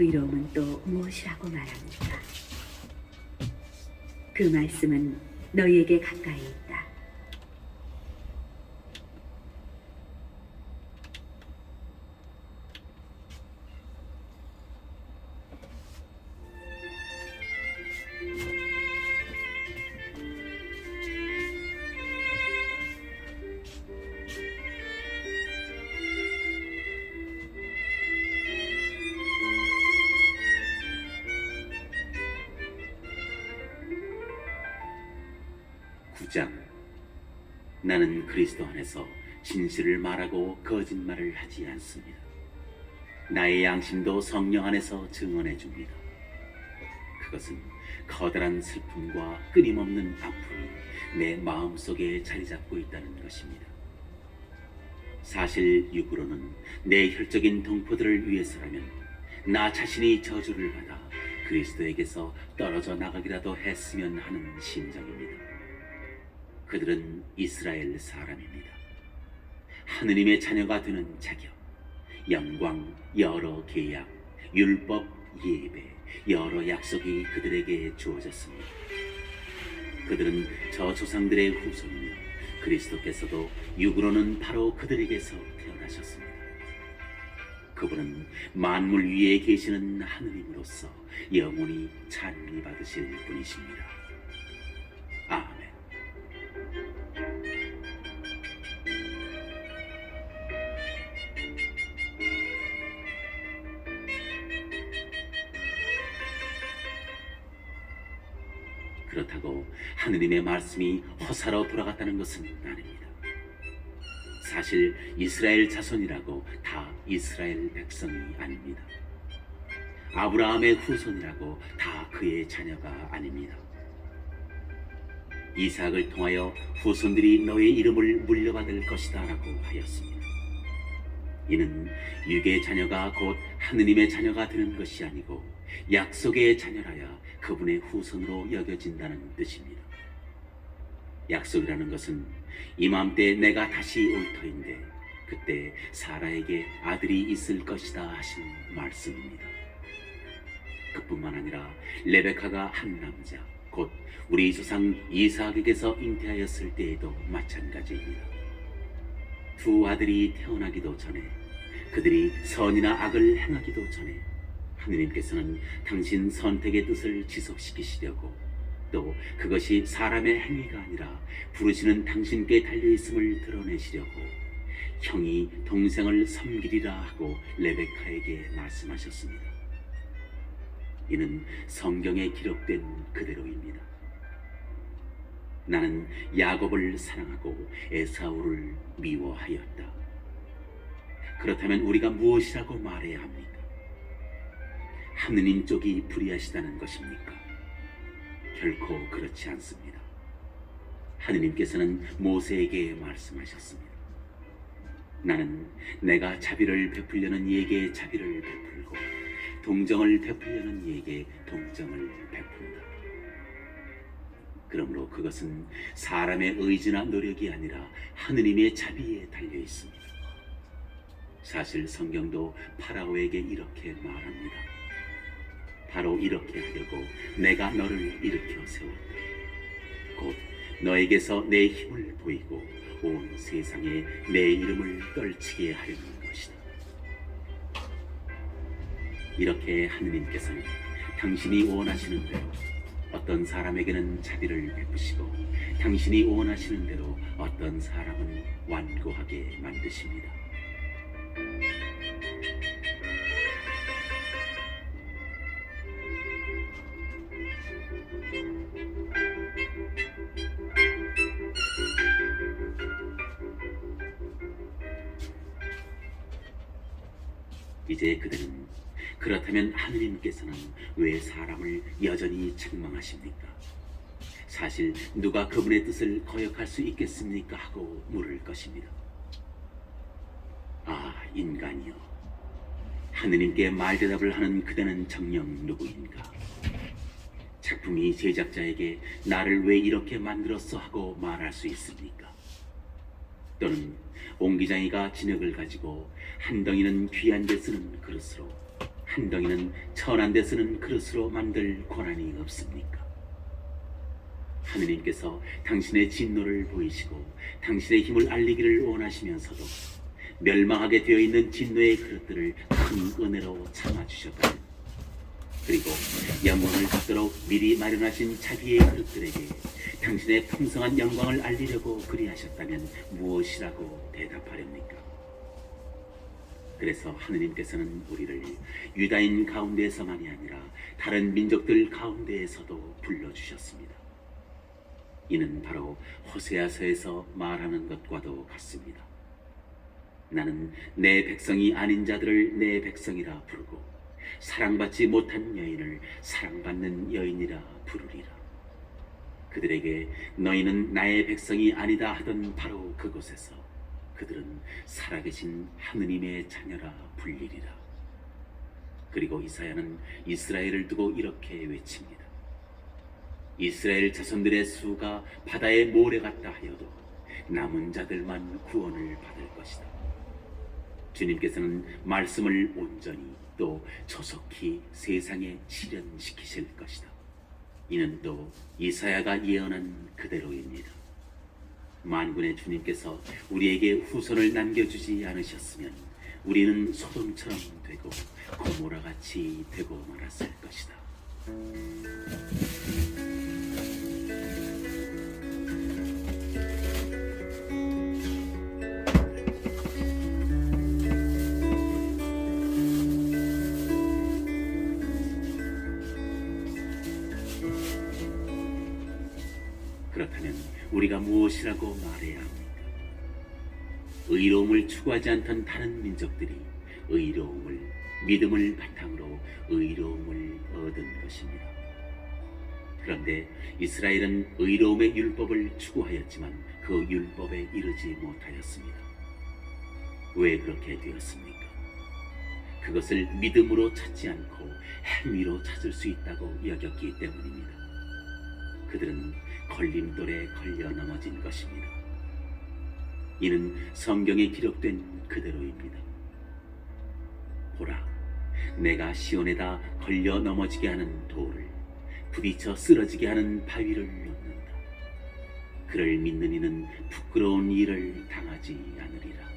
의로움은 또 무엇이라고 말합니까? 그 말씀은 너희에게 가까이 있다. 장 나는 그리스도 안에서 진실을 말하고 거짓말을 하지 않습니다. 나의 양심도 성령 안에서 증언해 줍니다. 그것은 커다란 슬픔과 끊임없는 아픔이 내 마음속에 자리 잡고 있다는 것입니다. 사실 육으로는 내 혈적인 동포들을 위해서라면 나 자신이 저주를 받아 그리스도에게서 떨어져 나가기라도 했으면 하는 심정입니다. 그들은 이스라엘 사람입니다. 하느님의 자녀가 되는 자격, 영광, 여러 계약, 율법, 예배, 여러 약속이 그들에게 주어졌습니다. 그들은 저 조상들의 후손이며 그리스도께서도 육으로는 바로 그들에게서 태어나셨습니다. 그분은 만물 위에 계시는 하느님으로서 영원히 찬미 받으실 분이십니다. 아멘. 그렇다고 하느님의 말씀이 허사로 돌아갔다는 것은 아닙니다. 사실 이스라엘 자손이라고 다 이스라엘 백성이 아닙니다. 아브라함의 후손이라고 다 그의 자녀가 아닙니다. 이삭을 통하여 후손들이 너의 이름을 물려받을 것이다 라고 하였습니다. 이는 육의 자녀가 곧 하느님의 자녀가 되는 것이 아니고 약속의 자녀라야 그분의 후손으로 여겨진다는 뜻입니다. 약속이라는 것은 이맘때 내가 다시 올 터인데 그때 사라에게 아들이 있을 것이다 하신 말씀입니다. 그뿐만 아니라 레베카가 한 남자 곧 우리 조상 이삭에게서 잉태하였을 때에도 마찬가지입니다. 두 아들이 태어나기도 전에 그들이 선이나 악을 행하기도 전에 하느님께서는 당신 선택의 뜻을 지속시키시려고 또 그것이 사람의 행위가 아니라 부르시는 당신께 달려있음을 드러내시려고 형이 동생을 섬기리라 하고 레베카에게 말씀하셨습니다. 이는 성경에 기록된 그대로입니다. 나는 야곱을 사랑하고 에사우를 미워하였다. 그렇다면 우리가 무엇이라고 말해야 합니까? 하느님 쪽이 불의하시다는 것입니까? 결코 그렇지 않습니다. 하느님께서는 모세에게 말씀하셨습니다. 나는 내가 자비를 베풀려는 이에게 자비를 베풀고 동정을 베풀려는 이에게 동정을 베푼다. 그러므로 그것은 사람의 의지나 노력이 아니라 하느님의 자비에 달려 있습니다. 사실 성경도 파라오에게 이렇게 말합니다. 바로 이렇게 하려고 내가 너를 일으켜 세웠다. 곧 너에게서 내 힘을 보이고 온 세상에 내 이름을 떨치게 하려는 것이다. 이렇게 하느님께서는 당신이 원하시는 대로 어떤 사람에게는 자비를 베푸시고 당신이 원하시는 대로 어떤 사람은 완고하게 만드십니다. 이제 그들은 그렇다면 하느님께서는 왜 사람을 여전히 책망하십니까? 사실 누가 그분의 뜻을 거역할 수 있겠습니까? 하고 물을 것입니다. 아, 인간이여, 하느님께 말대답을 하는 그대는 정녕 누구인가? 작품이 제작자에게 나를 왜 이렇게 만들었어 하고 말할 수 있습니까? 또는 옹기장이가 진흙을 가지고 한 덩이는 귀한 데 쓰는 그릇으로 한 덩이는 천한 데 쓰는 그릇으로 만들 권한이 없습니까? 하느님께서 당신의 진노를 보이시고 당신의 힘을 알리기를 원하시면서도 멸망하게 되어 있는 진노의 그릇들을 큰 은혜로 참아주셨다면, 그리고 영광을 받도록 미리 마련하신 자기의 그릇들에게 당신의 풍성한 영광을 알리려고 그리하셨다면 무엇이라고 대답하렵니까? 그래서 하느님께서는 우리를 유다인 가운데에서만이 아니라 다른 민족들 가운데에서도 불러주셨습니다. 이는 바로 호세아서에서 말하는 것과도 같습니다. 나는 내 백성이 아닌 자들을 내 백성이라 부르고 사랑받지 못한 여인을 사랑받는 여인이라 부르리라. 그들에게 너희는 나의 백성이 아니다 하던 바로 그곳에서 그들은 살아계신 하느님의 자녀라 불리리라. 그리고 이사야는 이스라엘을 두고 이렇게 외칩니다. 이스라엘 자손들의 수가 바다의 모래 같다 하여도 남은 자들만 구원을 받을 것이다. 주님께서는 말씀을 온전히 또 조속히 세상에 실현시키실 것이다. 이는 또 이사야가 예언한 그대로입니다. 만군의 주님께서 우리에게 후손을 남겨주지 않으셨으면 우리는 소돔처럼 되고 고모라같이 되고 말았을 것이다. 그렇다면 우리가 무엇이라고 말해야 합니까? 의로움을 추구하지 않던 다른 민족들이 믿음을 바탕으로 의로움을 얻은 것입니다. 그런데 이스라엘은 의로움의 율법을 추구하였지만 그 율법에 이르지 못하였습니다. 왜 그렇게 되었습니까? 그것을 믿음으로 찾지 않고 행위로 찾을 수 있다고 여겼기 때문입니다. 그들은 걸림돌에 걸려 넘어진 것입니다. 이는 성경에 기록된 그대로입니다. 보라, 내가 시온에다 걸려 넘어지게 하는 돌을 부딪혀 쓰러지게 하는 바위를 놓는다. 그를 믿는 이는 부끄러운 일을 당하지 않으리라.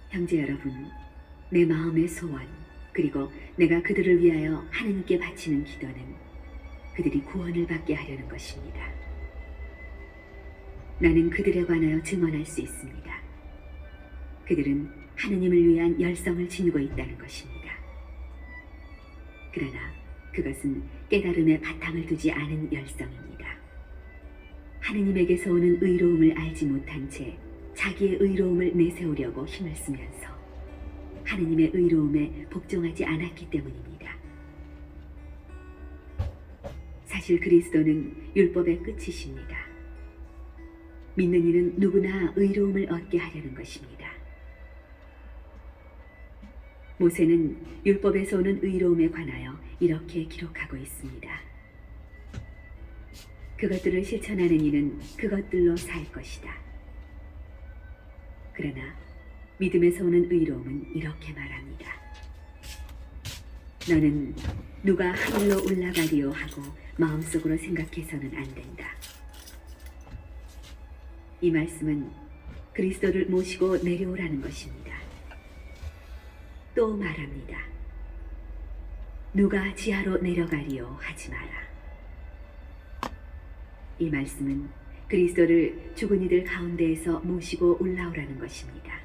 형제 여러분, 내 마음의 소원 그리고 내가 그들을 위하여 하나님께 바치는 기도는 그들이 구원을 받게 하려는 것입니다. 나는 그들에 관하여 증언할 수 있습니다. 그들은 하느님을 위한 열성을 지니고 있다는 것입니다. 그러나 그것은 깨달음의 바탕을 두지 않은 열성입니다. 하느님에게서 오는 의로움을 알지 못한 채 자기의 의로움을 내세우려고 힘을 쓰면서 하느님의 의로움에 복종하지 않았기 때문입니다. 사실 그리스도는 율법의 끝이십니다. 믿는 이는 누구나 의로움을 얻게 하려는 것입니다. 모세는 율법에서 오는 의로움에 관하여 이렇게 기록하고 있습니다. 그것들을 실천하는 이는 그것들로 살 것이다. 그러나 믿음에서 오는 의로움은 이렇게 말합니다. 너는 누가 하늘로 올라가리요 하고 마음속으로 생각해서는 안 된다. 이 말씀은 그리스도를 모시고 내려오라는 것입니다. 또 말합니다. 누가 지하로 내려가리요 하지 마라. 이 말씀은 그리스도를 죽은 이들 가운데에서 모시고 올라오라는 것입니다.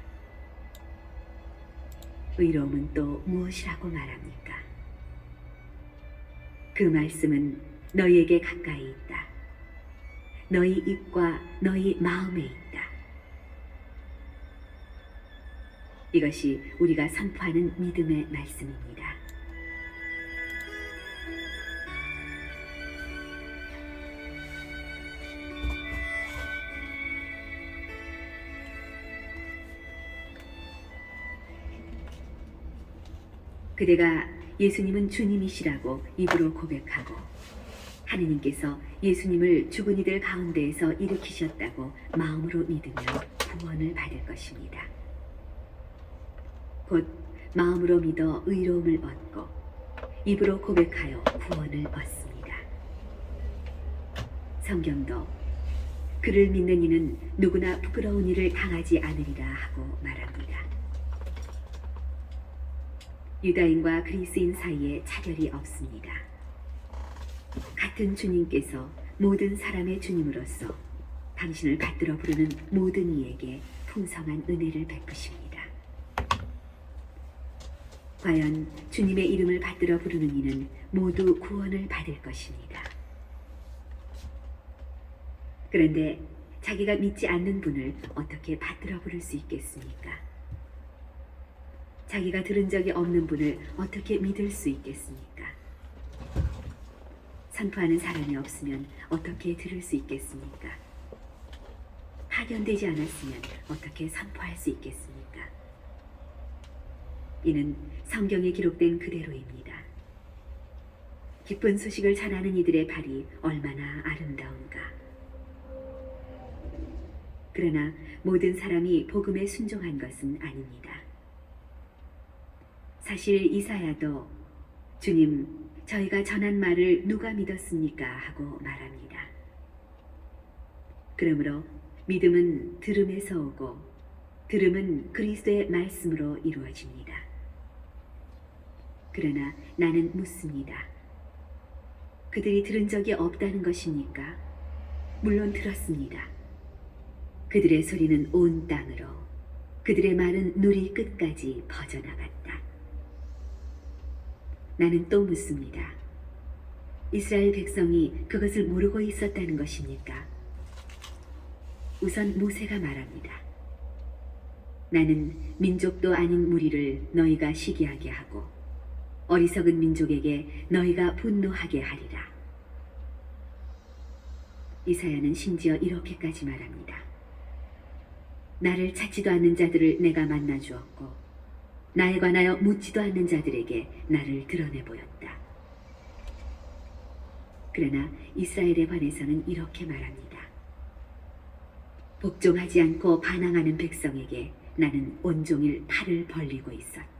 의로움은 또 무엇이라고 말합니까? 그 말씀은 너희에게 가까이 있다. 너희 입과 너희 마음에 있다. 이것이 우리가 선포하는 믿음의 말씀입니다. 그대가 예수님은 주님이시라고 입으로 고백하고 하느님께서 예수님을 죽은 이들 가운데에서 일으키셨다고 마음으로 믿으면 구원을 받을 것입니다. 곧 마음으로 믿어 의로움을 얻고 입으로 고백하여 구원을 얻습니다. 성경도 그를 믿는 이는 누구나 부끄러운 일을 당하지 않으리라 하고 말합니다. 유다인과 그리스인 사이에 차별이 없습니다. 같은 주님께서 모든 사람의 주님으로서 당신을 받들어 부르는 모든 이에게 풍성한 은혜를 베푸십니다. 과연 주님의 이름을 받들어 부르는 이는 모두 구원을 받을 것입니다. 그런데 자기가 믿지 않는 분을 어떻게 받들어 부를 수 있겠습니까? 자기가 들은 적이 없는 분을 어떻게 믿을 수 있겠습니까? 선포하는 사람이 없으면 어떻게 들을 수 있겠습니까? 파견되지 않았으면 어떻게 선포할 수 있겠습니까? 이는 성경에 기록된 그대로입니다. 기쁜 소식을 전하는 이들의 발이 얼마나 아름다운가. 그러나 모든 사람이 복음에 순종한 것은 아닙니다. 사실 이사야도 주님, 저희가 전한 말을 누가 믿었습니까? 하고 말합니다. 그러므로 믿음은 들음에서 오고 들음은 그리스도의 말씀으로 이루어집니다. 그러나 나는 묻습니다. 그들이 들은 적이 없다는 것입니까? 물론 들었습니다. 그들의 소리는 온 땅으로, 그들의 말은 누리 끝까지 퍼져나갔다. 나는 또 묻습니다. 이스라엘 백성이 그것을 모르고 있었다는 것입니까? 우선 모세가 말합니다. 나는 민족도 아닌 무리를 너희가 시기하게 하고 어리석은 민족에게 너희가 분노하게 하리라. 이사야는 심지어 이렇게까지 말합니다. 나를 찾지도 않는 자들을 내가 만나 주었고 나에 관하여 묻지도 않는 자들에게 나를 드러내 보였다. 그러나 이스라엘에 관해서는 이렇게 말합니다. 복종하지 않고 반항하는 백성에게 나는 온종일 팔을 벌리고 있었다.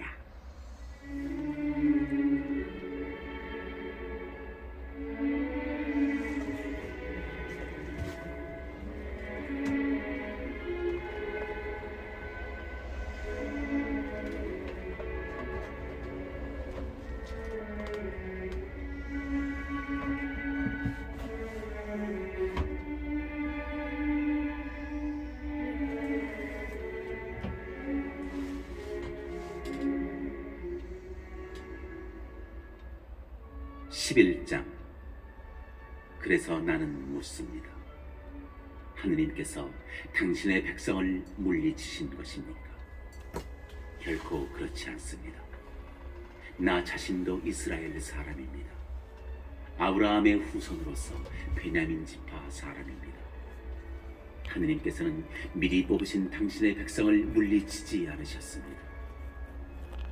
11장. 그래서 나는 묻습니다. 하느님께서 당신의 백성을 물리치신 것입니까? 결코 그렇지 않습니다. 나 자신도 이스라엘 사람입니다. 아브라함의 후손으로서 베냐민 지파 사람입니다. 하느님께서는 미리 뽑으신 당신의 백성을 물리치지 않으셨습니다.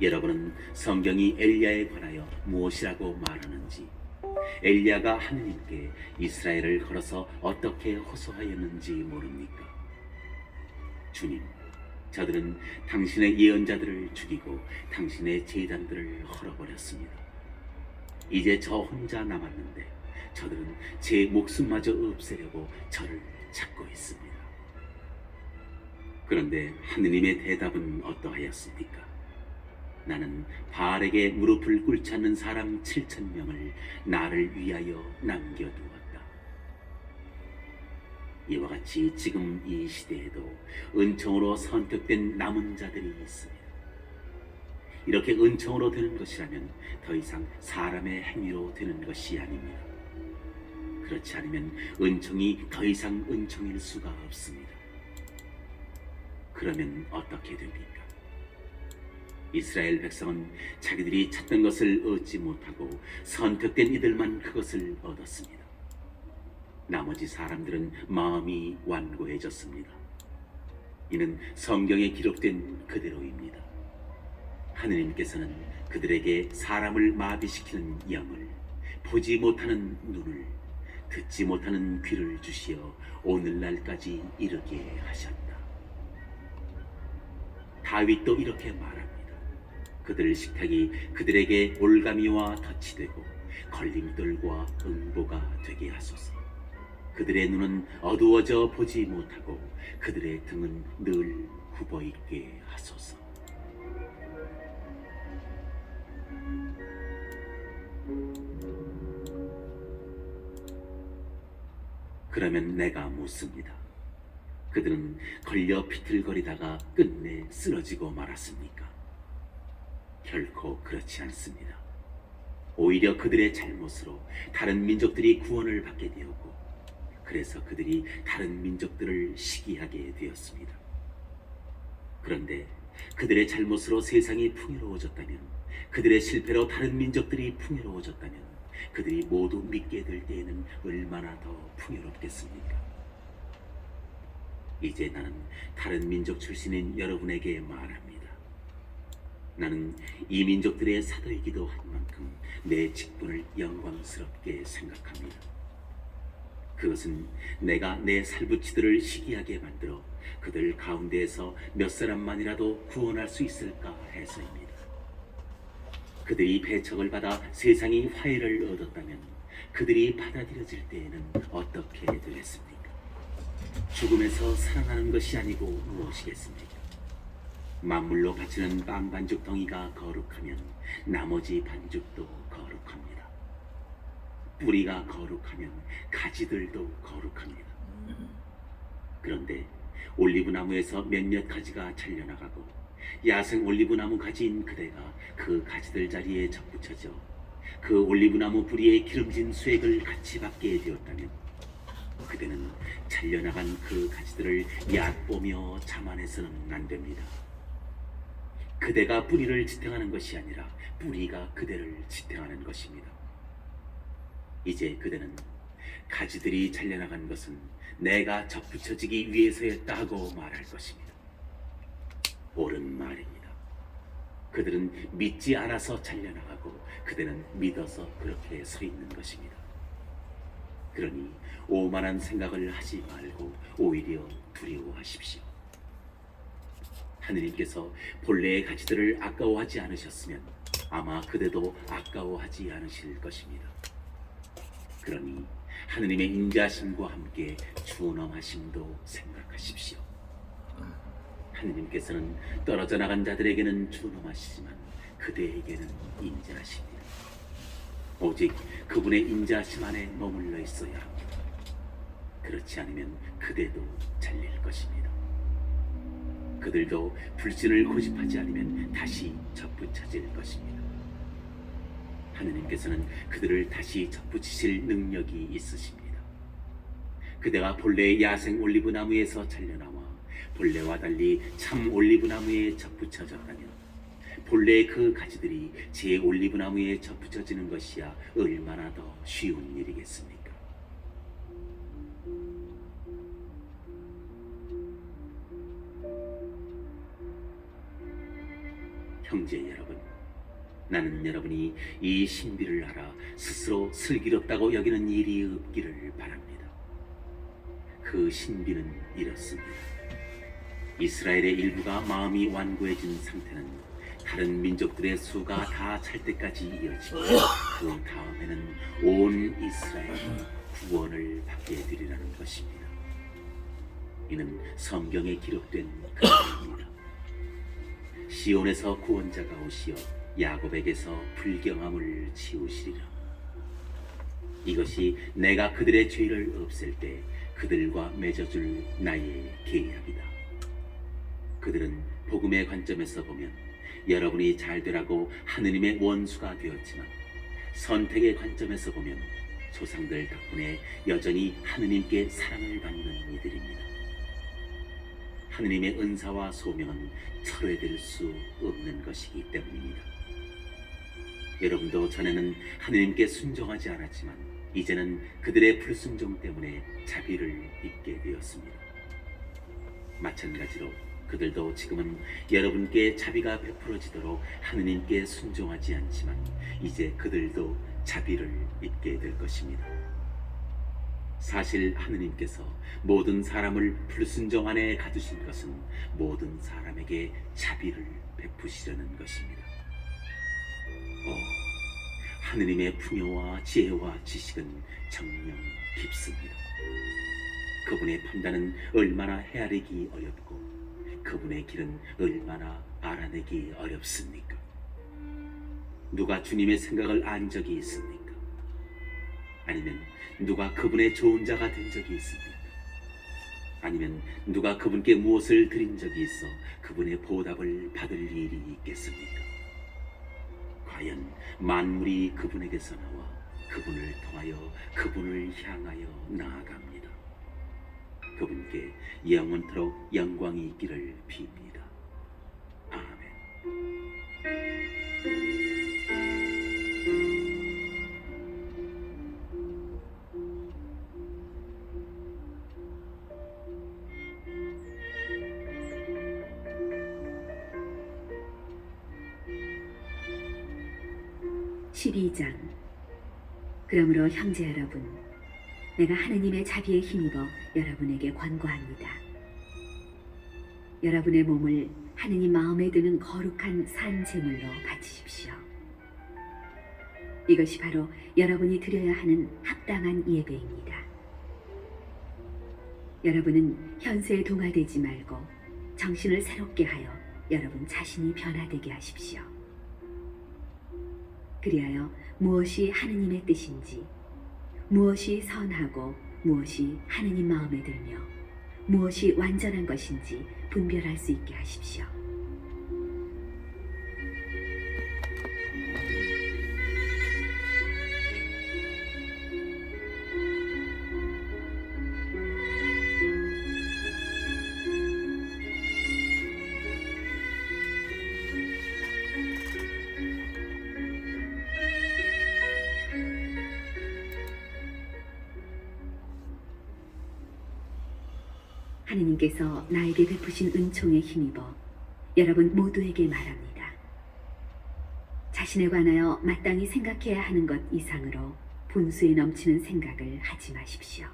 여러분은 성경이 엘리야에 관하여 무엇이라고 말하는지, 엘리야가 하느님께 이스라엘을 걸어서 어떻게 호소하였는지 모릅니까? 주님, 저들은 당신의 예언자들을 죽이고 당신의 제단들을 헐어버렸습니다. 이제 저 혼자 남았는데 저들은 제 목숨마저 없애려고 저를 찾고 있습니다. 그런데 하느님의 대답은 어떠하였습니까? 나는 바알에게 무릎을 꿇지 않는 사람 7,000명을 나를 위하여 남겨두었다. 이와 같이 지금 이 시대에도 은총으로 선택된 남은 자들이 있습니다. 이렇게 은총으로 되는 것이라면 더 이상 사람의 행위로 되는 것이 아닙니다. 그렇지 않으면 은총이 더 이상 은총일 수가 없습니다. 그러면 어떻게 됩니까? 이스라엘 백성은 자기들이 찾던 것을 얻지 못하고 선택된 이들만 그것을 얻었습니다. 나머지 사람들은 마음이 완고해졌습니다. 이는 성경에 기록된 그대로입니다. 하느님께서는 그들에게 사람을 마비시키는 영을, 보지 못하는 눈을, 듣지 못하는 귀를 주시어 오늘날까지 이르게 하셨다. 다윗도 이렇게 말합니다. 그들 식탁이 그들에게 올가미와 덫이 되고 걸림돌과 응보가 되게 하소서. 그들의 눈은 어두워져 보지 못하고 그들의 등은 늘 굽어 있게 하소서. 그러면 내가 묻습니다. 그들은 걸려 비틀거리다가 끝내 쓰러지고 말았습니까? 결코 그렇지 않습니다. 오히려 그들의 잘못으로 다른 민족들이 구원을 받게 되었고, 그래서 그들이 다른 민족들을 시기하게 되었습니다. 그런데 그들의 잘못으로 세상이 풍요로워졌다면, 그들의 실패로 다른 민족들이 풍요로워졌다면, 그들이 모두 믿게 될 때에는 얼마나 더 풍요롭겠습니까? 이제 나는 다른 민족 출신인 여러분에게 말합니다. 나는 이 민족들의 사도이기도 한 만큼 내 직분을 영광스럽게 생각합니다. 그것은 내가 내 살부치들을 시기하게 만들어 그들 가운데에서 몇 사람만이라도 구원할 수 있을까 해서입니다. 그들이 배척을 받아 세상이 화해를 얻었다면 그들이 받아들여질 때에는 어떻게 되겠습니까? 죽음에서 살아나는 것이 아니고 무엇이겠습니까? 만물로 바치는 빵 반죽 덩이가 거룩하면 나머지 반죽도 거룩합니다. 뿌리가 거룩하면 가지들도 거룩합니다. 그런데 올리브 나무에서 몇몇 가지가 잘려나가고 야생 올리브 나무 가지인 그대가 그 가지들 자리에 접붙여져 그 올리브 나무 뿌리에 기름진 수액을 같이 받게 되었다면 그대는 잘려나간 그 가지들을 얕보며 자만해서는 안 됩니다. 그대가 뿌리를 지탱하는 것이 아니라 뿌리가 그대를 지탱하는 것입니다. 이제 그대는 가지들이 잘려나간 것은 내가 접붙여지기 위해서였다 하고 말할 것입니다. 옳은 말입니다. 그들은 믿지 않아서 잘려나가고 그대는 믿어서 그렇게 서 있는 것입니다. 그러니 오만한 생각을 하지 말고 오히려 두려워하십시오. 하느님께서 본래의 가지들을 아까워하지 않으셨으면 아마 그대도 아까워하지 않으실 것입니다. 그러니 하느님의 인자하심과 함께 준엄하심도 생각하십시오. 하느님께서는 떨어져 나간 자들에게는 준엄하시지만 그대에게는 인자하십니다. 오직 그분의 인자하심 안에 머물러 있어야 합니다. 그렇지 않으면 그대도 잘릴 것입니다. 그들도 불신을 고집하지 않으면 다시 접붙여질 것입니다. 하느님께서는 그들을 다시 접붙이실 능력이 있으십니다. 그대가 본래의 야생 올리브 나무에서 잘려나와 본래와 달리 참 올리브 나무에 접붙여졌다면 본래의 그 가지들이 제 올리브 나무에 접붙여지는 것이야 얼마나 더 쉬운 일이겠습니까? 형제 여러분, 나는 여러분이 이 신비를 알아 스스로 슬기롭다고 여기는 일이 없기를 바랍니다. 그 신비는 이렇습니다. 이스라엘의 일부가 마음이 완고해진 상태는 다른 민족들의 수가 다 찰 때까지 이어지고 그 다음에는 온 이스라엘이 구원을 받게 되리라는 것입니다. 이는 성경에 기록된 그것입니다. 시온에서 구원자가 오시어 야곱에게서 불경함을 치우시리라. 이것이 내가 그들의 죄를 없앨 때 그들과 맺어줄 나의 계약이다. 그들은 복음의 관점에서 보면 여러분이 잘 되라고 하느님의 원수가 되었지만 선택의 관점에서 보면 조상들 덕분에 여전히 하느님께 사랑을 받는 이들입니다. 하느님의 은사와 소명은 철회될 수 없는 것이기 때문입니다. 여러분도 전에는 하느님께 순종하지 않았지만 이제는 그들의 불순종 때문에 자비를 입게 되었습니다. 마찬가지로 그들도 지금은 여러분께 자비가 베풀어지도록 하느님께 순종하지 않지만 이제 그들도 자비를 입게 될 것입니다. 사실 하느님께서 모든 사람을 불순종 안에 가두신 것은 모든 사람에게 자비를 베푸시려는 것입니다. 하느님의 풍요와 지혜와 지식은 정녕 깊습니다. 그분의 판단은 얼마나 헤아리기 어렵고 그분의 길은 얼마나 알아내기 어렵습니까? 누가 주님의 생각을 안 적이 있습니까? 아니면 누가 그분의 좋은 자가 된 적이 있습니까? 아니면 누가 그분께 무엇을 드린 적이 있어 그분의 보답을 받을 일이 있겠습니까? 과연 만물이 그분에게서 나와 그분을 통하여 그분을 향하여 나아갑니다. 그분께 영원토록 영광이 있기를 빕니다. 아멘. 12장. 그러므로 형제 여러분, 내가 하느님의 자비에 힘입어 여러분에게 권고합니다. 여러분의 몸을 하느님 마음에 드는 거룩한 산 제물로 바치십시오. 이것이 바로 여러분이 드려야 하는 합당한 예배입니다. 여러분은 현세에 동화되지 말고 정신을 새롭게 하여 여러분 자신이 변화되게 하십시오. 그리하여 무엇이 하느님의 뜻인지, 무엇이 선하고 무엇이 하느님 마음에 들며 무엇이 완전한 것인지 분별할 수 있게 하십시오. 하느님께서 나에게 베푸신 은총에 힘입어 여러분 모두에게 말합니다. 자신에 관하여 마땅히 생각해야 하는 것 이상으로 분수에 넘치는 생각을 하지 마십시오.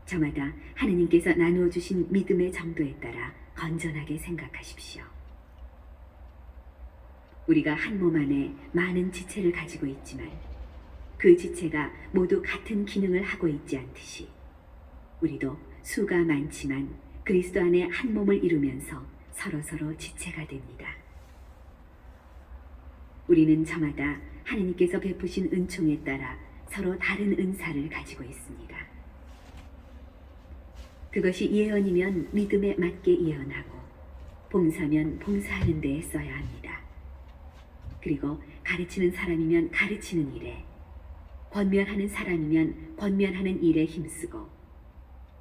저마다 하느님께서 나누어 주신 믿음의 정도에 따라 건전하게 생각하십시오. 우리가 한 몸 안에 많은 지체를 가지고 있지만 그 지체가 모두 같은 기능을 하고 있지 않듯이 우리도 수가 많지만 그리스도 안에 한 몸을 이루면서 서로서로 지체가 됩니다. 우리는 저마다 하느님께서 베푸신 은총에 따라 서로 다른 은사를 가지고 있습니다. 그것이 예언이면 믿음에 맞게 예언하고 봉사면 봉사하는 데에 써야 합니다. 그리고 가르치는 사람이면 가르치는 일에, 권면하는 사람이면 권면하는 일에 힘쓰고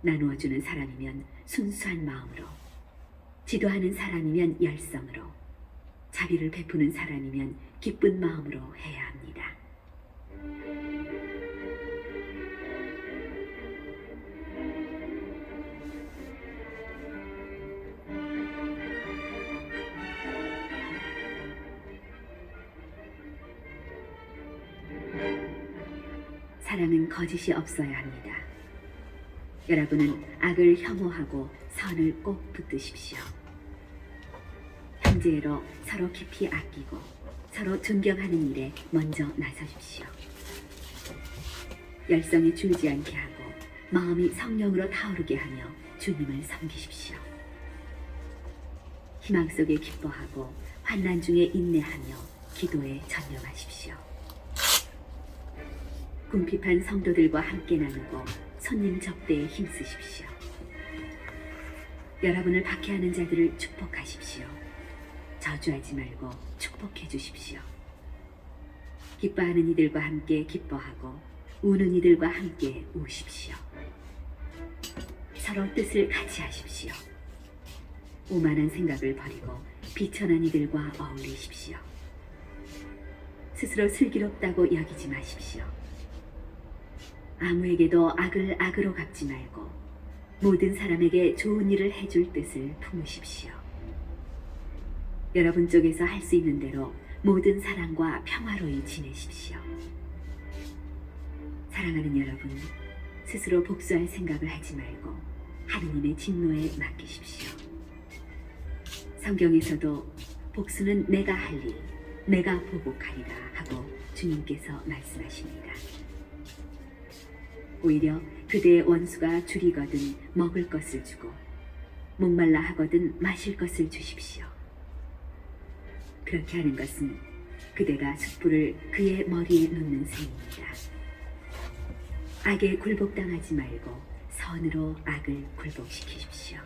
나누어주는 사람이면 순수한 마음으로, 지도하는 사람이면 열성으로, 자비를 베푸는 사람이면 기쁜 마음으로 해야 합니다. 사랑은 거짓이 없어야 합니다. 여러분은 악을 혐오하고 선을 꼭 붙드십시오. 형제로 서로 깊이 아끼고 서로 존경하는 일에 먼저 나서십시오. 열성에 줄지 않게 하고 마음이 성령으로 타오르게 하며 주님을 섬기십시오. 희망 속에 기뻐하고 환난 중에 인내하며 기도에 전념하십시오. 궁핍한 성도들과 함께 나누고 손님 접대에 힘쓰십시오. 여러분을 박해하는 자들을 축복하십시오. 저주하지 말고 축복해 주십시오. 기뻐하는 이들과 함께 기뻐하고 우는 이들과 함께 우십시오. 서로 뜻을 같이 하십시오. 오만한 생각을 버리고 비천한 이들과 어울리십시오. 스스로 슬기롭다고 여기지 마십시오. 아무에게도 악을 악으로 갚지 말고 모든 사람에게 좋은 일을 해줄 뜻을 품으십시오. 여러분 쪽에서 할 수 있는 대로 모든 사람과 평화로이 지내십시오. 사랑하는 여러분, 스스로 복수할 생각을 하지 말고 하느님의 진노에 맡기십시오. 성경에서도 복수는 내가 할 일, 내가 보복하리라 하고 주님께서 말씀하십니다. 오히려 그대의 원수가 줄이거든 먹을 것을 주고 목말라 하거든 마실 것을 주십시오. 그렇게 하는 것은 그대가 숯불을 그의 머리에 놓는 셈입니다. 악에 굴복당하지 말고 선으로 악을 굴복시키십시오.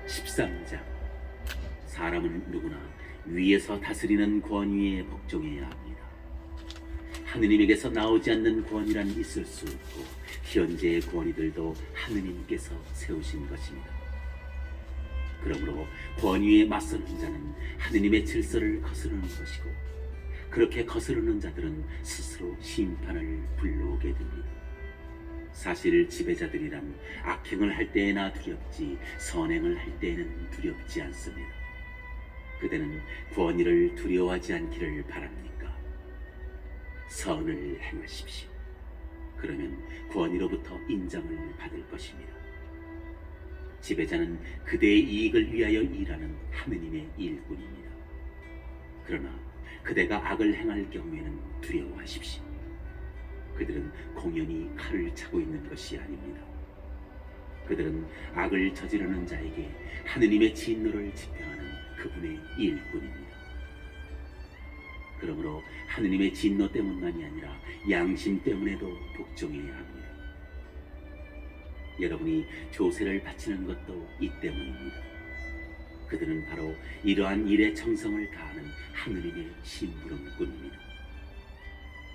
(13장) 사람은 누구나 위에서 다스리는 권위에 복종해야 합니다. 하느님에게서 나오지 않는 권위란 있을 수 없고 현재의 권위들도 하느님께서 세우신 것입니다. 그러므로 권위에 맞서는 자는 하느님의 질서를 거스르는 것이고 그렇게 거스르는 자들은 스스로 심판을 불러오게 됩니다. 사실 지배자들이란 악행을 할 때에나 두렵지 선행을 할 때에는 두렵지 않습니다. 그대는 권위를 두려워하지 않기를 바랍니까? 선을 행하십시오. 그러면 권위로부터 인정을 받을 것입니다. 지배자는 그대의 이익을 위하여 일하는 하느님의 일꾼입니다. 그러나 그대가 악을 행할 경우에는 두려워하십시오. 그들은 공연히 칼을 차고 있는 것이 아닙니다. 그들은 악을 저지르는 자에게 하느님의 진노를 집행하는 그분의 일꾼입니다. 그러므로 하느님의 진노 때문만이 아니라 양심 때문에도 복종해야 합니다. 여러분이 조세를 바치는 것도 이 때문입니다. 그들은 바로 이러한 일에 정성을 다하는 하느님의 심부름꾼입니다.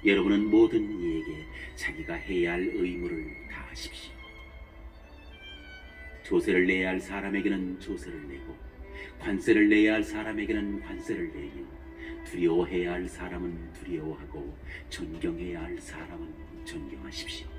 여러분은 모든 이에게 자기가 해야 할 의무를 다하십시오. 조세를 내야 할 사람에게는 조세를 내고 관세를 내야 할 사람에게는 관세를 내며 두려워해야 할 사람은 두려워하고 존경해야 할 사람은 존경하십시오.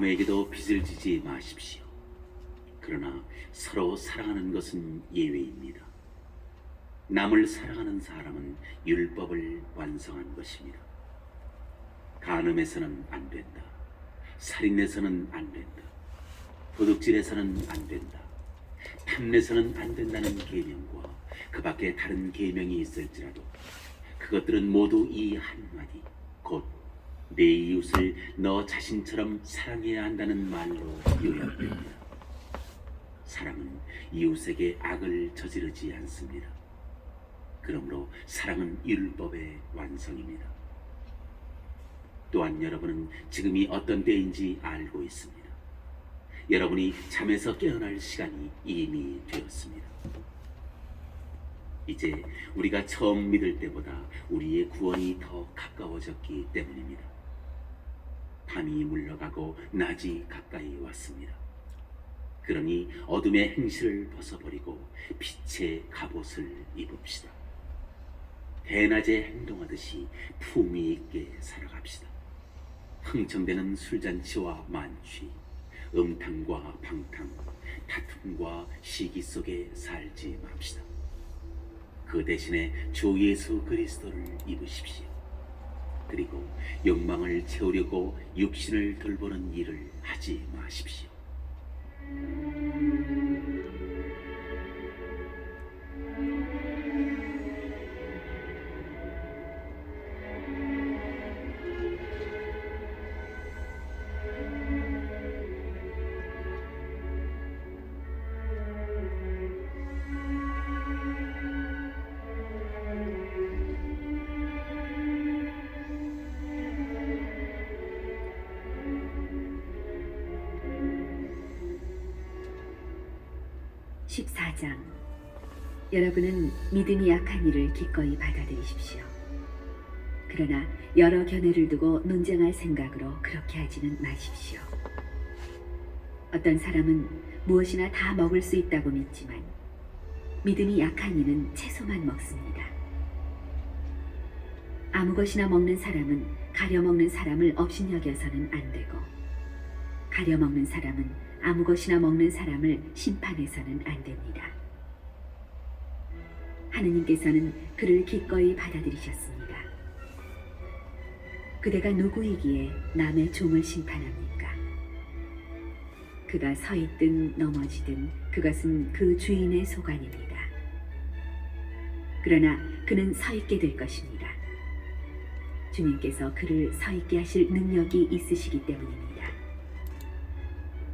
아무에게도 빚을 지지 마십시오. 그러나 서로 사랑하는 것은 예외입니다. 남을 사랑하는 사람은 율법을 완성한 것입니다. 간음해서는 안 된다. 살인해서는 안 된다. 도둑질해서는 안 된다. 탐내서는 안 된다는 계명과 그 밖에 다른 계명이 있을지라도 그것들은 모두 이 한마디 곧 내 이웃을 너 자신처럼 사랑해야 한다는 말로 요약됩니다. 사랑은 이웃에게 악을 저지르지 않습니다. 그러므로 사랑은 율법의 완성입니다. 또한 여러분은 지금이 어떤 때인지 알고 있습니다. 여러분이 잠에서 깨어날 시간이 이미 되었습니다. 이제 우리가 처음 믿을 때보다 우리의 구원이 더 가까워졌기 때문입니다. 밤이 물러가고 낮이 가까이 왔습니다. 그러니 어둠의 행실을 벗어버리고 빛의 갑옷을 입읍시다. 대낮에 행동하듯이 품위 있게 살아갑시다. 흥청대는 술잔치와 만취, 음탕과 방탕, 다툼과 시기 속에 살지 맙시다. 그 대신에 주 예수 그리스도를 입으십시오. 그리고 욕망을 채우려고 육신을 돌보는 일을 하지 마십시오. 14장. 여러분은 믿음이 약한 이를 기꺼이 받아들이십시오. 그러나 여러 견해를 두고 논쟁할 생각으로 그렇게 하지는 마십시오. 어떤 사람은 무엇이나 다 먹을 수 있다고 믿지만 믿음이 약한 이는 채소만 먹습니다. 아무 것이나 먹는 사람은 가려 먹는 사람을 업신여겨서는 안 되고, 가려 먹는 사람은 아무 것이나 먹는 사람을 심판해서는 안 됩니다. 하느님께서는 그를 기꺼이 받아들이셨습니다. 그대가 누구이기에 남의 종을 심판합니까? 그가 서 있든 넘어지든 그것은 그 주인의 소관입니다. 그러나 그는 서 있게 될 것입니다. 주님께서 그를 서 있게 하실 능력이 있으시기 때문입니다.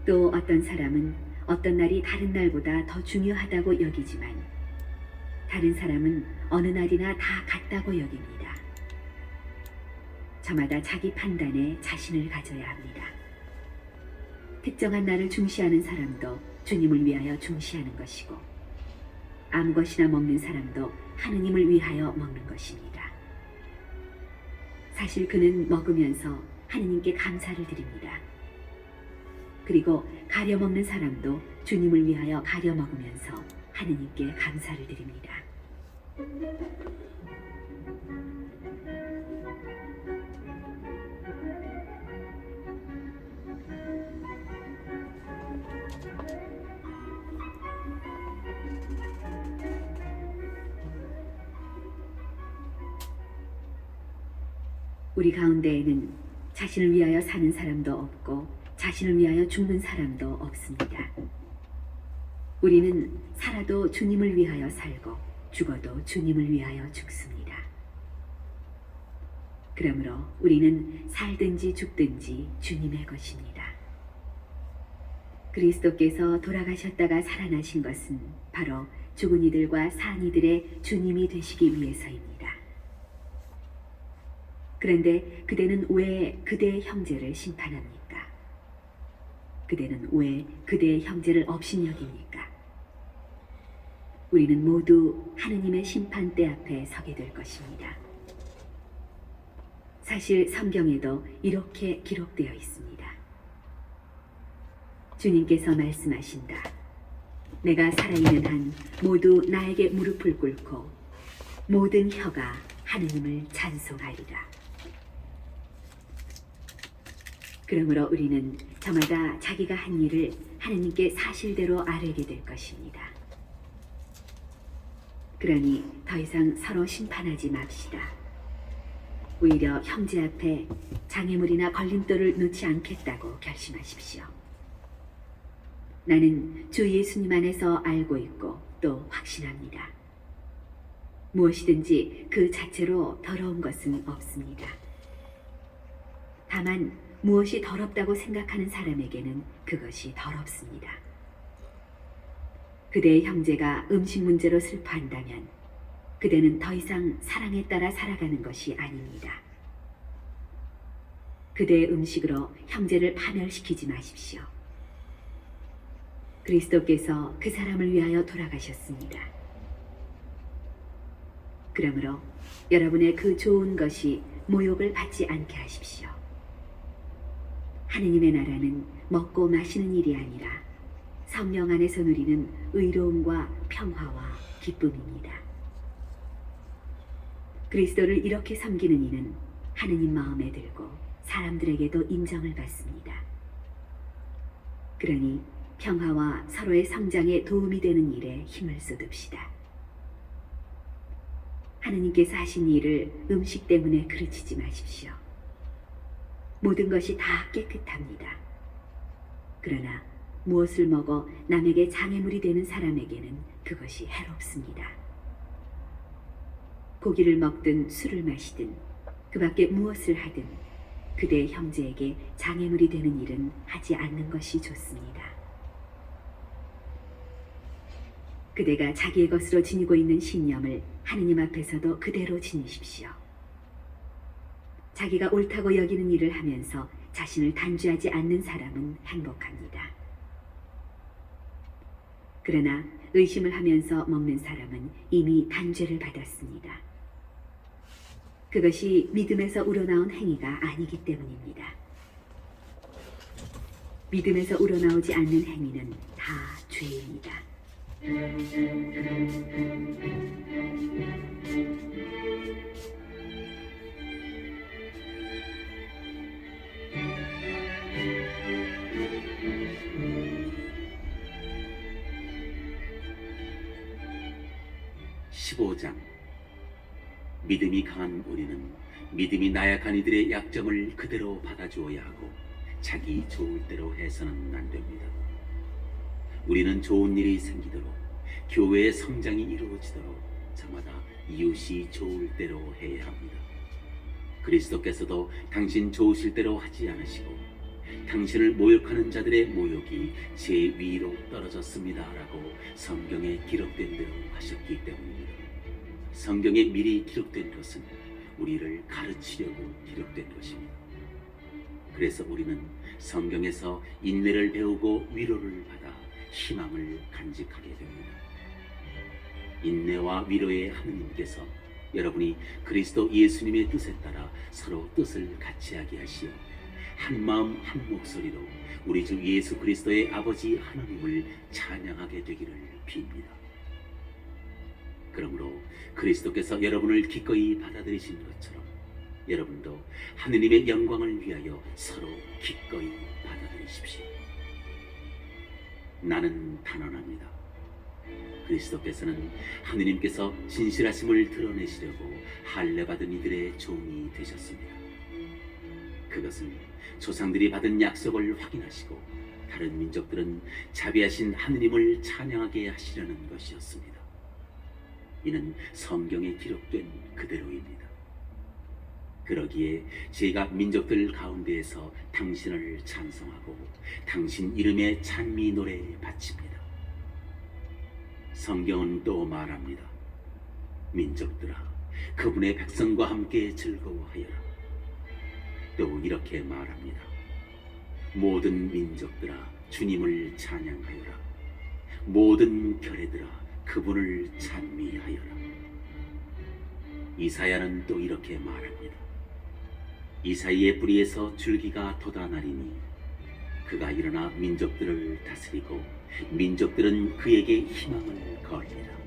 또 어떤 사람은 어떤 날이 다른 날보다 더 중요하다고 여기지만 다른 사람은 어느 날이나 다 같다고 여깁니다. 저마다 자기 판단에 자신을 가져야 합니다. 특정한 날을 중시하는 사람도 주님을 위하여 중시하는 것이고, 아무 것이나 먹는 사람도 하느님을 위하여 먹는 것입니다. 사실 그는 먹으면서 하느님께 감사를 드립니다. 그리고 가려 먹는 사람도 주님을 위하여 가려 먹으면서 하느님께 감사를 드립니다. 우리 가운데에는 자신을 위하여 사는 사람도 없고 자신을 위하여 죽는 사람도 없습니다. 우리는 살아도 주님을 위하여 살고 죽어도 주님을 위하여 죽습니다. 그러므로 우리는 살든지 죽든지 주님의 것입니다. 그리스도께서 돌아가셨다가 살아나신 것은 바로 죽은 이들과 산 이들의 주님이 되시기 위해서입니다. 그런데 그대는 왜 그대의 형제를 심판합니까? 그대는 왜 그대의 형제를 업신여깁니까? 우리는 모두 하느님의 심판대 앞에 서게 될 것입니다. 사실 성경에도 이렇게 기록되어 있습니다. 주님께서 말씀하신다. 내가 살아있는 한 모두 나에게 무릎을 꿇고 모든 혀가 하느님을 찬송하리라. 그러므로 우리는 저마다 자기가 한 일을 하느님께 사실대로 아뢰게 될 것입니다. 그러니 더 이상 서로 심판하지 맙시다. 오히려 형제 앞에 장애물이나 걸림돌을 놓지 않겠다고 결심하십시오. 나는 주 예수님 안에서 알고 있고 또 확신합니다. 무엇이든지 그 자체로 더러운 것은 없습니다. 다만 무엇이 더럽다고 생각하는 사람에게는 그것이 더럽습니다. 그대의 형제가 음식 문제로 슬퍼한다면 그대는 더 이상 사랑에 따라 살아가는 것이 아닙니다. 그대의 음식으로 형제를 파멸시키지 마십시오. 그리스도께서 그 사람을 위하여 돌아가셨습니다. 그러므로 여러분의 그 좋은 것이 모욕을 받지 않게 하십시오. 하느님의 나라는 먹고 마시는 일이 아니라 성령 안에서 누리는 의로움과 평화와 기쁨입니다. 그리스도를 이렇게 섬기는 이는 하느님 마음에 들고 사람들에게도 인정을 받습니다. 그러니 평화와 서로의 성장에 도움이 되는 일에 힘을 쏟읍시다. 하느님께서 하신 일을 음식 때문에 그르치지 마십시오. 모든 것이 다 깨끗합니다. 그러나 무엇을 먹어 남에게 장애물이 되는 사람에게는 그것이 해롭습니다. 고기를 먹든 술을 마시든 그 밖에 무엇을 하든 그대의 형제에게 장애물이 되는 일은 하지 않는 것이 좋습니다. 그대가 자기의 것으로 지니고 있는 신념을 하느님 앞에서도 그대로 지니십시오. 자기가 옳다고 여기는 일을 하면서 자신을 단죄하지 않는 사람은 행복합니다. 그러나 의심을 하면서 먹는 사람은 이미 단죄를 받았습니다. 그것이 믿음에서 우러나온 행위가 아니기 때문입니다. 믿음에서 우러나오지 않는 행위는 다 죄입니다. 15장. 믿음이 강한 우리는 믿음이 나약한 이들의 약점을 그대로 받아주어야 하고 자기 좋을 대로 해서는 안 됩니다. 우리는 좋은 일이 생기도록 교회의 성장이 이루어지도록 저마다 이웃이 좋을 대로 해야 합니다. 그리스도께서도 당신 좋으실 대로 하지 않으시고 당신을 모욕하는 자들의 모욕이 제 위로 떨어졌습니다 라고 성경에 기록된 대로 하셨기 때문입니다. 성경에 미리 기록된 것은 우리를 가르치려고 기록된 것입니다. 그래서 우리는 성경에서 인내를 배우고 위로를 받아 희망을 간직하게 됩니다. 인내와 위로의 하느님께서 여러분이 그리스도 예수님의 뜻에 따라 서로 뜻을 같이하게 하시어 한 마음 한 목소리로 우리 주 예수 그리스도의 아버지 하느님을 찬양하게 되기를 빕니다. 그러므로 그리스도께서 여러분을 기꺼이 받아들이신 것처럼 여러분도 하느님의 영광을 위하여 서로 기꺼이 받아들이십시오. 나는 단언합니다. 그리스도께서는 하느님께서 진실하심을 드러내시려고 할례받은 이들의 종이 되셨습니다. 그것은 조상들이 받은 약속을 확인하시고 다른 민족들은 자비하신 하느님을 찬양하게 하시려는 것이었습니다. 이는 성경에 기록된 그대로입니다. 그러기에 제가 민족들 가운데에서 당신을 찬송하고 당신 이름의 찬미 노래 바칩니다. 성경은 또 말합니다. 민족들아, 그분의 백성과 함께 즐거워하여라. 또 이렇게 말합니다. 모든 민족들아, 주님을 찬양하여라. 모든 결애들아, 그분을 찬미하여라. 이사야는 또 이렇게 말합니다. 이사이의 뿌리에서 줄기가 돋아나리니 그가 일어나 민족들을 다스리고 민족들은 그에게 희망을 걸리라.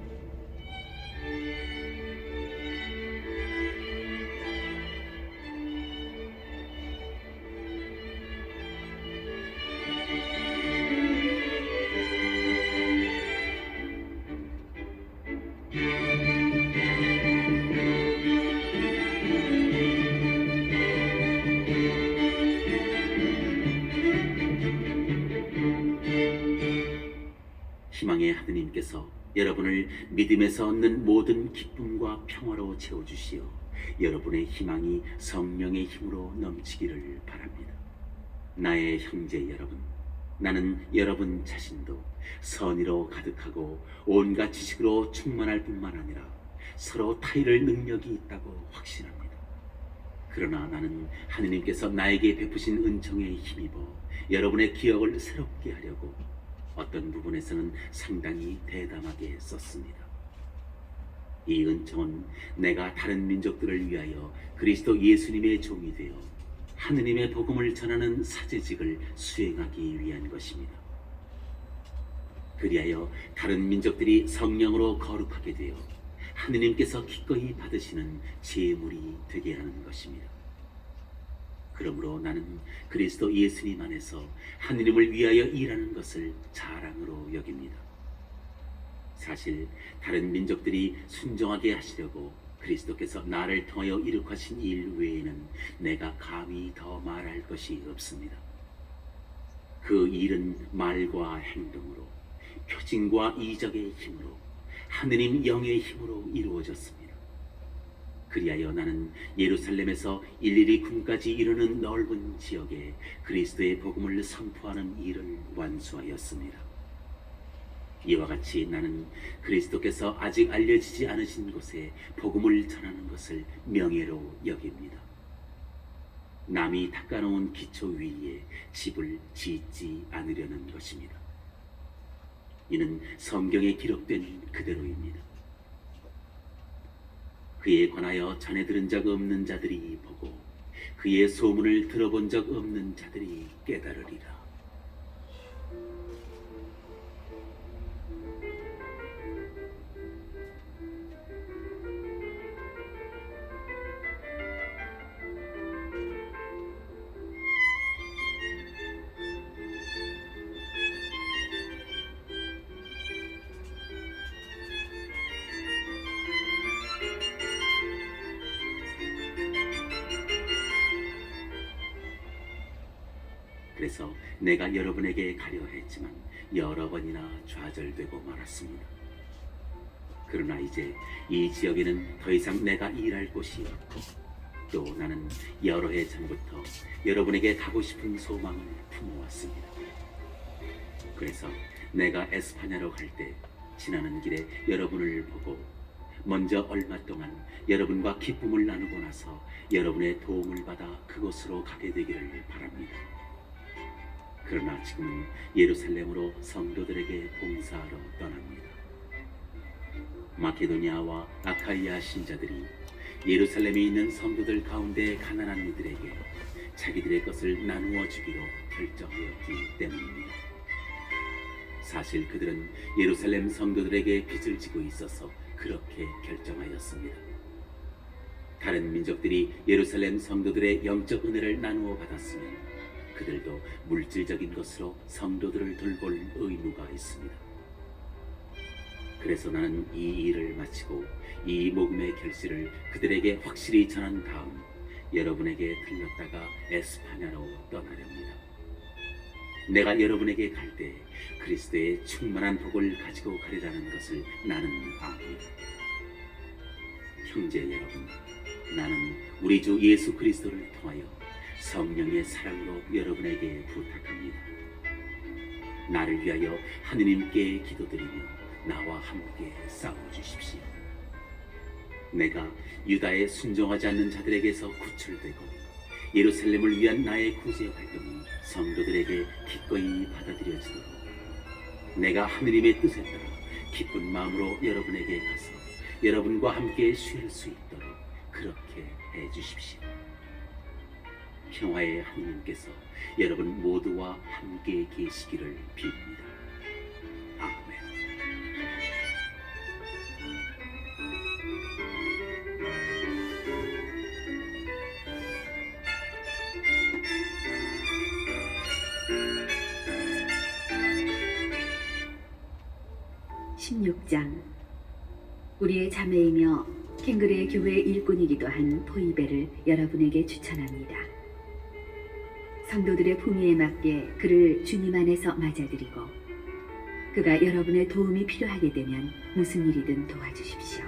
희망의 하느님께서 여러분을 믿음에서 얻는 모든 기쁨과 평화로 채워주시어 여러분의 희망이 성령의 힘으로 넘치기를 바랍니다. 나의 형제 여러분, 나는 여러분 자신도 선의로 가득하고 온갖 지식으로 충만할 뿐만 아니라 서로 타일을 능력이 있다고 확신합니다. 그러나 나는 하느님께서 나에게 베푸신 은총에 힘입어 여러분의 기억을 새롭게 하려고 어떤 부분에서는 상당히 대담하게 썼습니다. 이 은총은 내가 다른 민족들을 위하여 그리스도 예수님의 종이 되어 하느님의 복음을 전하는 사제직을 수행하기 위한 것입니다. 그리하여 다른 민족들이 성령으로 거룩하게 되어 하느님께서 기꺼이 받으시는 제물이 되게 하는 것입니다. 그러므로 나는 그리스도 예수님 안에서 하느님을 위하여 일하는 것을 자랑으로 여깁니다. 사실 다른 민족들이 순종하게 하시려고 그리스도께서 나를 통하여 이룩하신 일 외에는 내가 감히 더 말할 것이 없습니다. 그 일은 말과 행동으로, 표징과 이적의 힘으로, 하느님 영의 힘으로 이루어졌습니다. 그리하여 나는 예루살렘에서 일일이 군까지 이르는 넓은 지역에 그리스도의 복음을 선포하는 일을 완수하였습니다. 이와 같이 나는 그리스도께서 아직 알려지지 않으신 곳에 복음을 전하는 것을 명예로 여깁니다. 남이 닦아놓은 기초 위에 집을 짓지 않으려는 것입니다. 이는 성경에 기록된 그대로입니다. 그에 관하여 전해 들은 적 없는 자들이 보고 그의 소문을 들어본 적 없는 자들이 깨달으리라. 그래서 내가 여러분에게 가려 했지만 여러 번이나 좌절되고 말았습니다. 그러나 이제 이 지역에는 더 이상 내가 일할 곳이 없고 또 나는 여러 해 전부터 여러분에게 가고 싶은 소망을 품어왔습니다. 그래서 내가 에스파냐로 갈 때 지나는 길에 여러분을 보고 먼저 얼마 동안 여러분과 기쁨을 나누고 나서 여러분의 도움을 받아 그곳으로 가게 되기를 바랍니다. 그러나 지금은 예루살렘으로 성도들에게 봉사하러 떠납니다. 마케도니아와 아카이아 신자들이 예루살렘에 있는 성도들 가운데 가난한 이들에게 자기들의 것을 나누어 주기로 결정하였기 때문입니다. 사실 그들은 예루살렘 성도들에게 빚을 지고 있어서 그렇게 결정하였습니다. 다른 민족들이 예루살렘 성도들의 영적 은혜를 나누어 받았으면 그들도 물질적인 것으로 성도들을 돌볼 의무가 있습니다. 그래서 나는 이 일을 마치고 이 복음의 결실을 그들에게 확실히 전한 다음 여러분에게 들렀다가 에스파냐로 떠나렵니다. 내가 여러분에게 갈 때 그리스도의 충만한 복을 가지고 가리라는 것을 나는 압니다. 형제 여러분, 나는 우리 주 예수 그리스도를 통하여 성령의 사랑으로 여러분에게 부탁합니다. 나를 위하여 하느님께 기도드리며 나와 함께 싸워주십시오. 내가 유다에 순종하지 않는 자들에게서 구출되고 예루살렘을 위한 나의 구제 활동이 성도들에게 기꺼이 받아들여지도록 내가 하느님의 뜻에 따라 기쁜 마음으로 여러분에게 가서 여러분과 함께 쉴 수 있도록 그렇게 해주십시오. 평화의 하느님께서 여러분 모두와 함께 계시기를 빕니다. 아멘. (16장) 우리의 자매이며 캥그레의 교회 일꾼이기도 한 포이베를 여러분에게 추천합니다. 성도들의 품위에 맞게 그를 주님 안에서 맞아들이고 그가 여러분의 도움이 필요하게 되면 무슨 일이든 도와주십시오.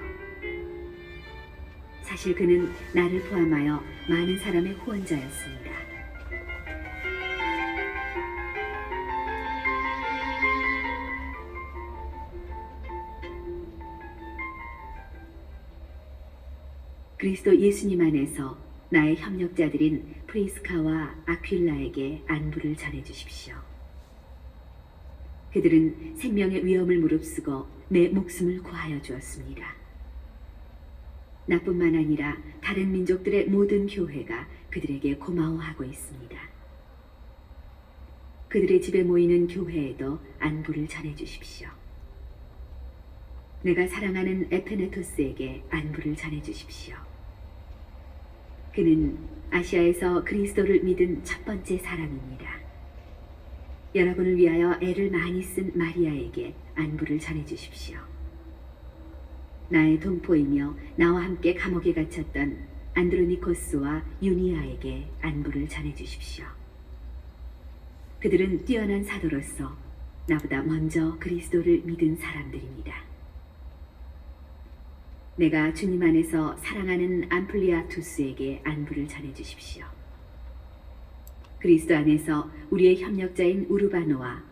사실 그는 나를 포함하여 많은 사람의 후원자였습니다. 그리스도 예수님 안에서 나의 협력자들인 프리스카와 아퀼라에게 안부를 전해주십시오. 그들은 생명의 위험을 무릅쓰고 내 목숨을 구하여 주었습니다. 나뿐만 아니라 다른 민족들의 모든 교회가 그들에게 고마워하고 있습니다. 그들의 집에 모이는 교회에도 안부를 전해주십시오. 내가 사랑하는 에페네토스에게 안부를 전해주십시오. 그는 아시아에서 그리스도를 믿은 첫 번째 사람입니다. 여러분을 위하여 애를 많이 쓴 마리아에게 안부를 전해주십시오. 나의 동포이며 나와 함께 감옥에 갇혔던 안드로니코스와 유니아에게 안부를 전해주십시오. 그들은 뛰어난 사도로서 나보다 먼저 그리스도를 믿은 사람들입니다. 내가 주님 안에서 사랑하는 암플리아투스에게 안부를 전해주십시오. 그리스도 안에서 우리의 협력자인 우르바노와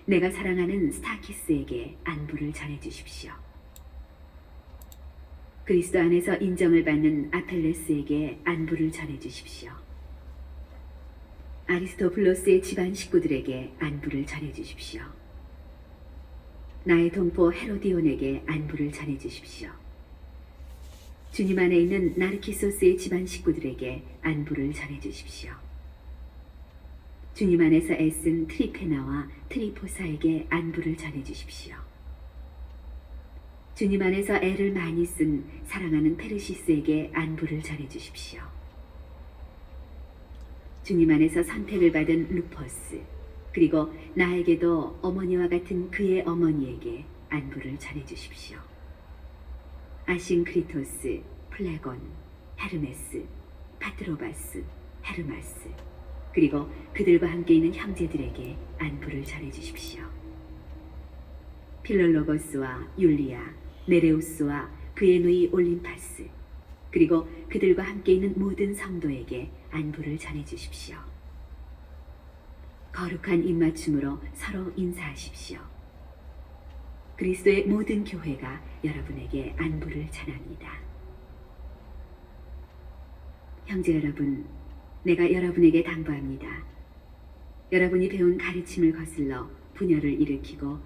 내가 사랑하는 스타키스에게 안부를 전해주십시오. 그리스도 안에서 인정을 받는 아펠레스에게 안부를 전해주십시오. 아리스토블로스의 집안 식구들에게 안부를 전해주십시오. 나의 동포 헤로디온에게 안부를 전해주십시오. 주님 안에 있는 나르키소스의 집안 식구들에게 안부를 전해주십시오. 주님 안에서 애쓴 트리페나와 트리포사에게 안부를 전해주십시오. 주님 안에서 애를 많이 쓴 사랑하는 페르시스에게 안부를 전해주십시오. 주님 안에서 선택을 받은 루퍼스, 그리고 나에게도 어머니와 같은 그의 어머니에게 안부를 전해주십시오. 아싱크리토스, 플레곤, 헤르메스, 파트로바스, 헤르마스, 그리고 그들과 함께 있는 형제들에게 안부를 전해주십시오. 필롤로고스와 율리아, 네레우스와 그의 누이 올림파스, 그리고 그들과 함께 있는 모든 성도에게 안부를 전해주십시오. 거룩한 입맞춤으로 서로 인사하십시오. 그리스도의 모든 교회가 여러분에게 안부를 전합니다. 형제 여러분, 내가 여러분에게 당부합니다. 여러분이 배운 가르침을 거슬러 분열을 일으키고